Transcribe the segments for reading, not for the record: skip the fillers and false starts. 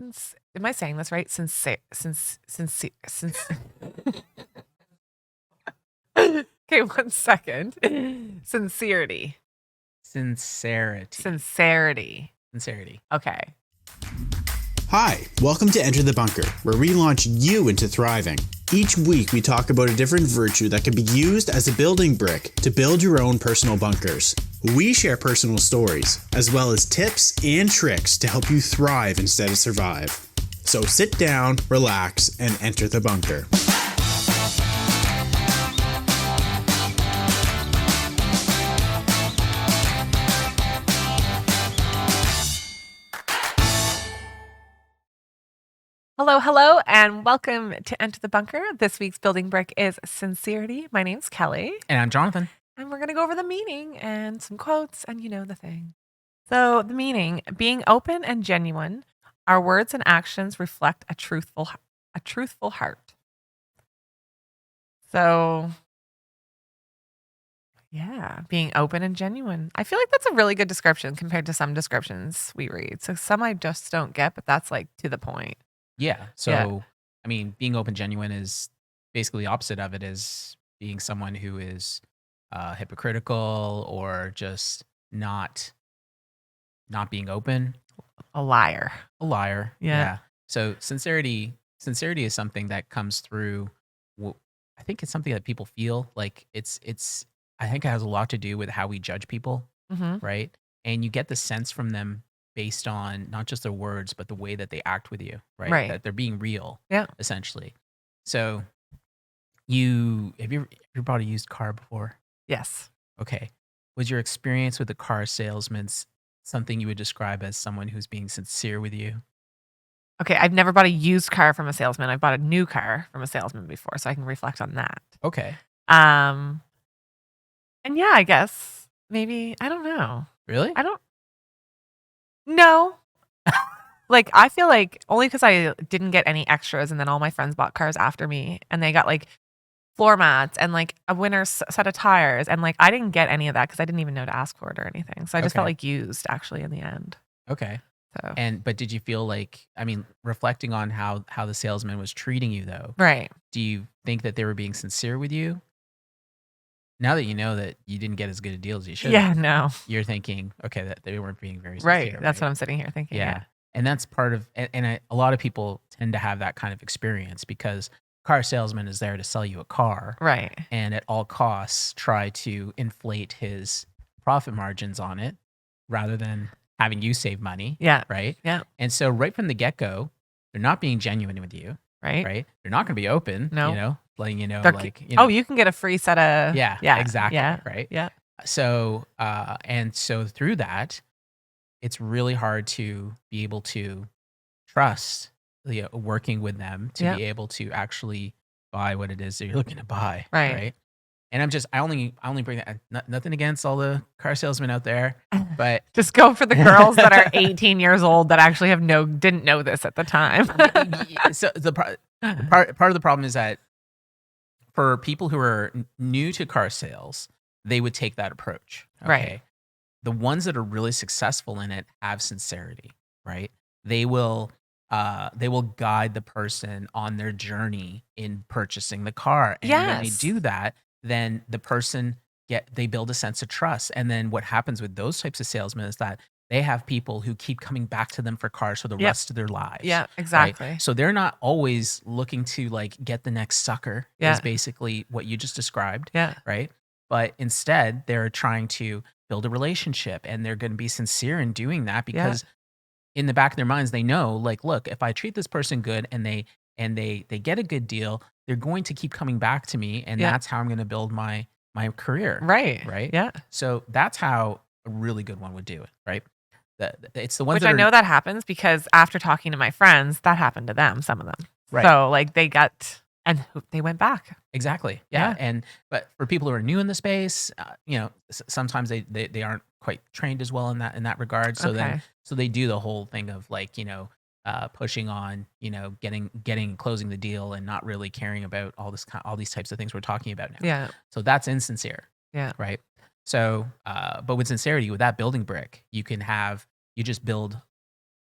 Am I saying this right? Okay, one second. Sincerity. Sincerity. Sincerity. Sincerity. Okay. Hi, welcome to Enter the Bunker, where we launch you into thriving. Each week, we talk about a different virtue that can be used as a building brick to build your own personal bunkers. We share personal stories, as well as tips and tricks to help you thrive instead of survive. So sit down, relax, and enter the bunker. Hello, and welcome to Enter the Bunker. This week's building brick is Sincerity. My name's Kelly. And I'm Jonathan. And we're going to go over the meaning and some quotes, and you know the thing. So, the meaning, being open and genuine, our words and actions reflect a truthful heart. So, yeah, being open and genuine. I feel like that's a really good description compared to some descriptions we read. So, some I just don't get, but that's like to the point. Yeah. So, Yeah. I mean, being open, genuine is basically the opposite of it is being someone who is hypocritical or just not being open. A liar. A liar. Yeah. So sincerity is something that comes through. I think it's something that people feel like it's. I think it has a lot to do with how we judge people, Mm-hmm. right? And you get the sense from them based on not just their words, but the way that they act with you, right? Right. That they're being real, Yeah. essentially. So, have you ever bought a used car before? Yes. Okay. Was your experience with the car salesman something you would describe as someone who's being sincere with you? Okay, I've never bought a used car from a salesman. I've bought a new car from a salesman before, so I can reflect on that. Okay. And yeah, I guess maybe I don't know. Really? I don't know. Like I feel like only because I didn't get any extras, and then all my friends bought cars after me, and they got like floor mats and like a winter's set of tires, and like I didn't get any of that because I didn't even know to ask for it or anything. So I just felt Okay. like used actually in the end. Okay. So But did you feel like, I mean, reflecting on how the salesman was treating you though, right. do you think that they were being sincere with you? Now that you know that you didn't get as good a deal as you should Yeah, have, no. you're thinking, okay, that they weren't being very sincere. Right. That's right? what I'm sitting here thinking. Yeah. And that's part of, a lot of people tend to have that kind of experience because car salesman is there to sell you a car Right. and at all costs try to inflate his profit margins on it rather than having you save money. Yeah. Right. Yeah. And so right from the get go, they're not being genuine with you. Right. Right. They're not going to be open. No. Letting you know, They're like, oh, you can get a free set of yeah, yeah, exactly. yeah, Right. yeah, So, and so through that, it's really hard to be able to trust working with them to Yeah. be able to actually buy what it is that you're looking to buy. Right. And I only bring that, nothing against all the car salesmen out there, but Just go for the girls that are 18 years old that actually didn't know this at the time. so part of the problem is that for people who are new to car sales, they would take that approach. Okay? Right. The ones that are really successful in it have sincerity, right? They will guide the person on their journey in purchasing the car. And when they Yes. do that, then the person they build a sense of trust. And then what happens with those types of salesmen is that they have people who keep coming back to them for cars for the Yep. rest of their lives. Yeah, right? exactly. So they're not always looking to like get the next sucker Yeah. is basically what you just described. Yeah. Right. But instead they're trying to build a relationship and they're going to be sincere in doing that because in the back of their minds, they know like, look, if I treat this person good and they get a good deal, they're going to keep coming back to me. And Yeah. that's how I'm going to build my career. Right. Right. Yeah. So that's how a really good one would do it. Right. It's the ones Which that I are, know that happens because after talking to my friends, that happened to them, some of them. Right. So like they went back. Exactly. Yeah. But for people who are new in the space, sometimes they aren't quite trained as well in that regard. So Okay. so they do the whole thing of like, pushing on, closing the deal and not really caring about all these types of things we're talking about now. Yeah. So that's insincere. Yeah. Right. So, but with sincerity, with that building brick, you just build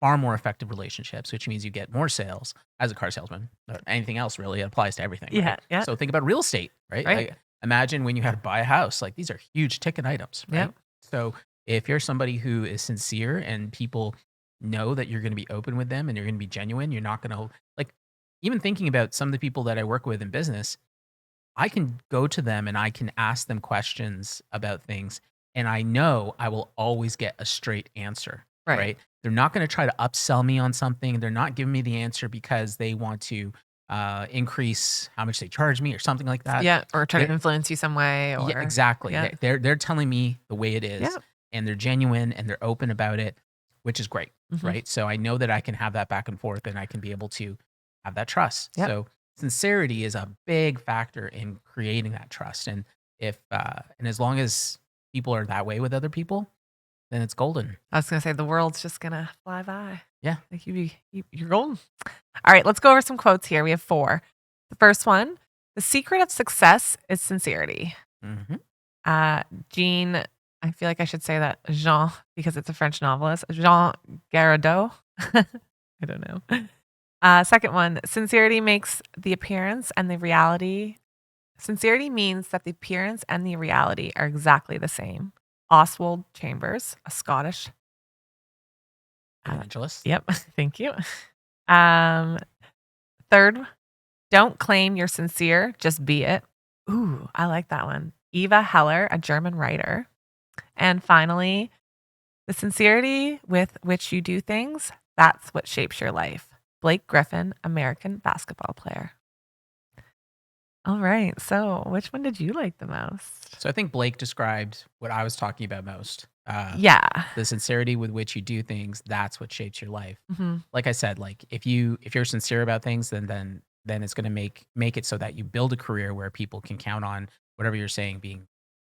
far more effective relationships, which means you get more sales as a car salesman or anything else really. It applies to everything, Yeah. right? Yeah. So think about real estate, right? Right. Imagine when you had to buy a house, like these are huge ticket items, right? Yep. So if you're somebody who is sincere and people know that you're going to be open with them and you're going to be genuine, you're not going to like, even thinking about some of the people that I work with in business, I can go to them and I can ask them questions about things, and I know I will always get a straight answer, Right. right? They're not going to try to upsell me on something. They're not giving me the answer because they want to increase how much they charge me or something like that. Yeah. Or try to They're- influence you some way. yeah, Or exactly. Yeah. They're telling me the way it is, Yeah. and they're genuine and they're open about it, which is great, Mhm. right? So I know that I can have that back and forth, and I can be able to have that trust. Yep. So sincerity is a big factor in creating that trust, and if and as long as people are that way with other people, then it's golden. I was gonna say the world's just gonna fly by. Yeah. Like you're golden. All right, let's go over some quotes here. We have 4. The first one: the secret of success is sincerity. Hmm. Jean, I feel like I should say that Jean because it's a French novelist. Jean Garadeau. I don't know. Second one: sincerity makes the appearance and the reality. Sincerity means that the appearance and the reality are exactly the same. Oswald Chambers, a Scottish. Evangelist. Yep, thank you. Um, Third, don't claim you're sincere, just be it. Ooh, I like that one. Eva Heller, a German writer. And finally, the sincerity with which you do things, that's what shapes your life. Blake Griffin, American basketball player. All right. So, which one did you like the most? So I think Blake described what I was talking about most. Yeah. The sincerity with which you do things, that's what shapes your life. Hmm. Like I said, like if you're sincere about things, then it's going to make it so that you build a career where people can count on whatever you're saying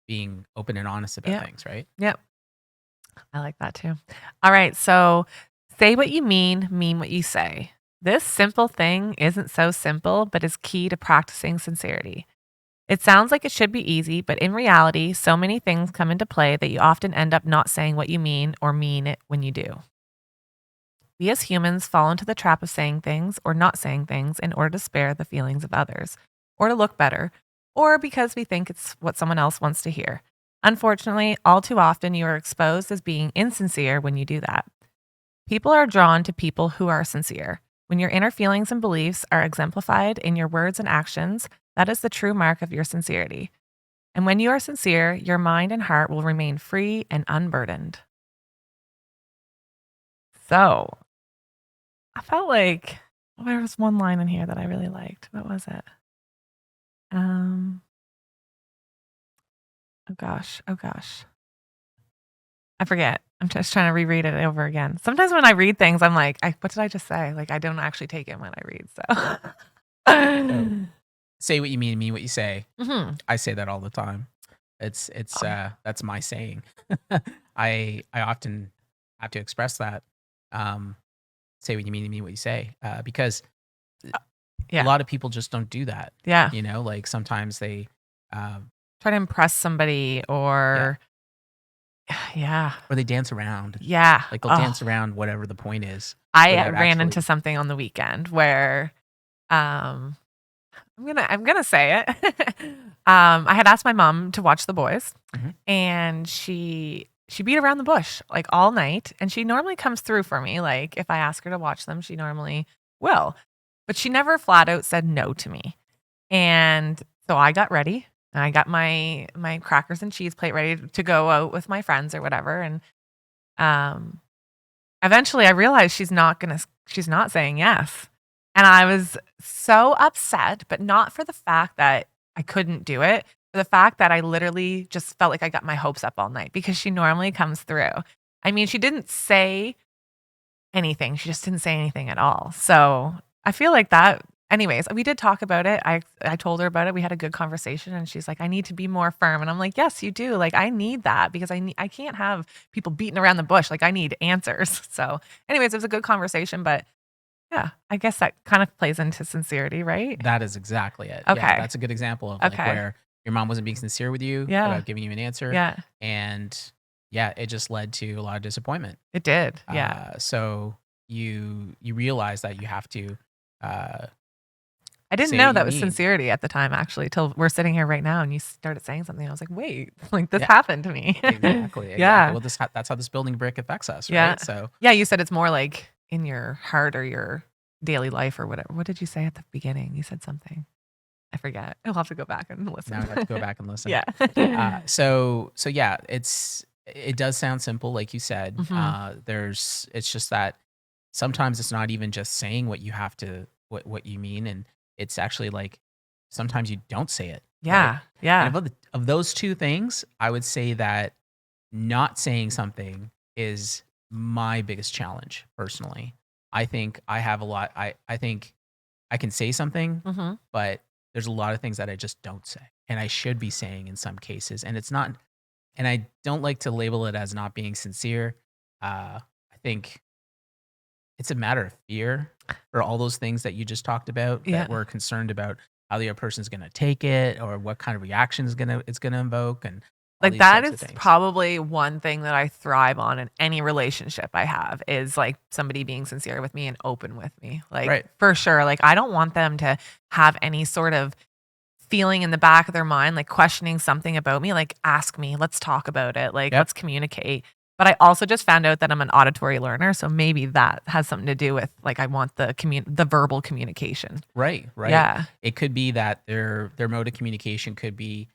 being open and honest about Yep. things, right? Yep. I like that too. All right. So, say what you mean what you say. This simple thing isn't so simple, but is key to practicing sincerity. It sounds like it should be easy, but in reality, so many things come into play that you often end up not saying what you mean or mean it when you do. We as humans fall into the trap of saying things or not saying things in order to spare the feelings of others, or to look better, or because we think it's what someone else wants to hear. Unfortunately, all too often you are exposed as being insincere when you do that. People are drawn to people who are sincere. When your inner feelings and beliefs are exemplified in your words and actions, that is the true mark of your sincerity. And when you are sincere, your mind and heart will remain free and unburdened. So, I felt like there was one line in here that I really liked. What was it? Oh gosh. I forget. I'm just trying to reread it over again. Sometimes when I read things, I'm like, what did I just say? Like, I don't actually take it when I read. So, Say what you mean what you say. Mhm. I say that all the time. It's that's my saying. I often have to express that. Say what you mean what you say. Because Yeah. a lot of people just don't do that. Yeah. You know, like sometimes they Try to impress somebody or, yeah. or they dance around. Yeah. Like they'll Oh. dance around whatever the point is. I without ran actually- into something on the weekend where I'm gonna say it. I had asked my mom to watch The Boys, Mhm. and she beat around the bush like all night, and she normally comes through for me. Like if I ask her to watch them, she normally will, but she never flat out said no to me. And so I got ready. And I got my crackers and cheese plate ready to go out with my friends or whatever. And eventually I realized she's not saying yes. And I was so upset, but not for the fact that I couldn't do it, for the fact that I literally just felt like I got my hopes up all night because she normally comes through. I mean, she didn't say anything. She just didn't say anything at all. So I feel like that. Anyways, we did talk about it. I told her about it. We had a good conversation, and she's like, "I need to be more firm." And I'm like, "Yes, you do. Like, I need that because I can't have people beating around the bush. Like, I need answers." So, anyways, it was a good conversation, but yeah, I guess that kind of plays into sincerity, right? That is exactly it. Okay. Yeah, that's a good example of like Okay. where your mom wasn't being sincere with you Yeah. about giving you an answer. Yeah, And yeah, it just led to a lot of disappointment. it did. Yeah. So you realize that you have to I didn't say know what that you was mean. sincerity at the time, actually, till we're sitting here right now and you started saying something. I was like, wait, like this Yeah. happened to me. Exactly. Yeah. Well, that's how this building brick affects us, Yeah. right? So Yeah. You said it's more like in your heart or your daily life or whatever. What did you say at the beginning? You said something. I forget. I'll have to go back and listen. now I have to go back and listen. Yeah. So yeah, it does sound simple, like you said. Mhm. It's just that sometimes it's not even just saying what you have to what you mean, and it's actually like sometimes you don't say it, right? Yeah. Yeah. And of those two things, I would say that not saying something is my biggest challenge personally. I think I have a lot. I think I can say something, Mhm. but there's a lot of things that I just don't say, and I should be saying in some cases. And it's not. And I don't like to label it as not being sincere. I think it's a matter of fear for all those things that you just talked about, Yeah. that we're concerned about how the other person's going to take it or what kind of reaction it's going to invoke and all Like these that types of is things. probably one thing that I thrive on in any relationship I have is like somebody being sincere with me and open with me. Like Right. for sure. Like I don't want them to have any sort of feeling in the back of their mind, like questioning something about me. Like ask me, let's talk about it. Like Yep. let's communicate. But I also just found out that I'm an auditory learner, so maybe that has something to do with like I want the verbal communication. Right. Yeah. It could be that their mode of communication could be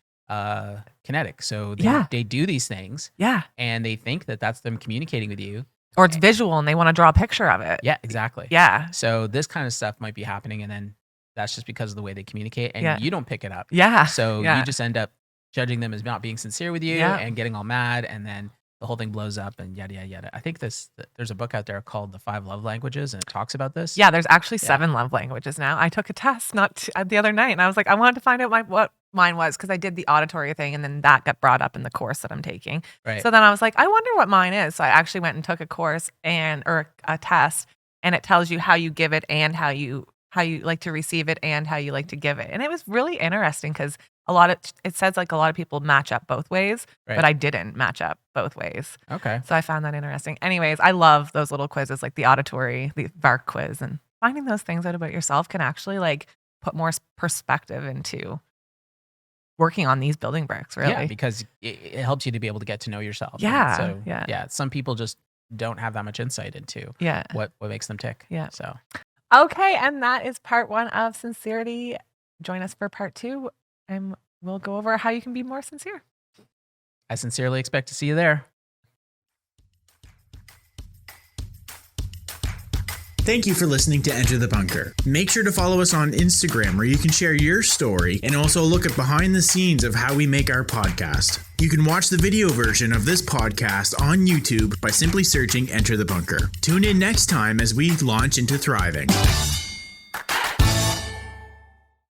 kinetic. So Yeah. they do these things Yeah. and they think that that's them communicating with you. Or it's visual and they want to draw a picture of it. Yeah, exactly. Yeah. So this kind of stuff might be happening, and then that's just because of the way they communicate, and Yeah. you don't pick it up. Yeah. So Yeah. you just end up judging them as not being sincere with you Yeah. and getting all mad, and then the whole thing blows up and yada yada yada. I think there's a book out there called The 5 Love Languages, and it talks about this. Yeah, there's actually Yeah. 7 love languages now. I took a test the other night, and I was like, I wanted to find out what mine was because I did the auditory thing, and then that got brought up in the course that I'm taking. Right. So then I was like, I wonder what mine is. So I actually went and took a course or a test, and it tells you how you give it and how you like to receive it and how you like to give it. And it was really interesting because it says like a lot of people match up both ways, Right. but I didn't match up both ways. Okay. So I found that interesting. Anyways, I love those little quizzes like the auditory, the VARC quiz, and finding those things out about yourself can actually like put more perspective into working on these building bricks, really. Yeah, because it helps you to be able to get to know yourself. And Yeah, so yeah. some people just don't have that much insight into Yeah. what makes them tick. Yeah. So Okay, and that is part 1 of Sincerity. Join us for part 2, and we'll go over how you can be more sincere. I sincerely expect to see you there. Thank you for listening to Enter the Bunker. Make sure to follow us on Instagram where you can share your story and also look at behind the scenes of how we make our podcast. You can watch the video version of this podcast on YouTube by simply searching Enter the Bunker. Tune in next time as we launch into thriving.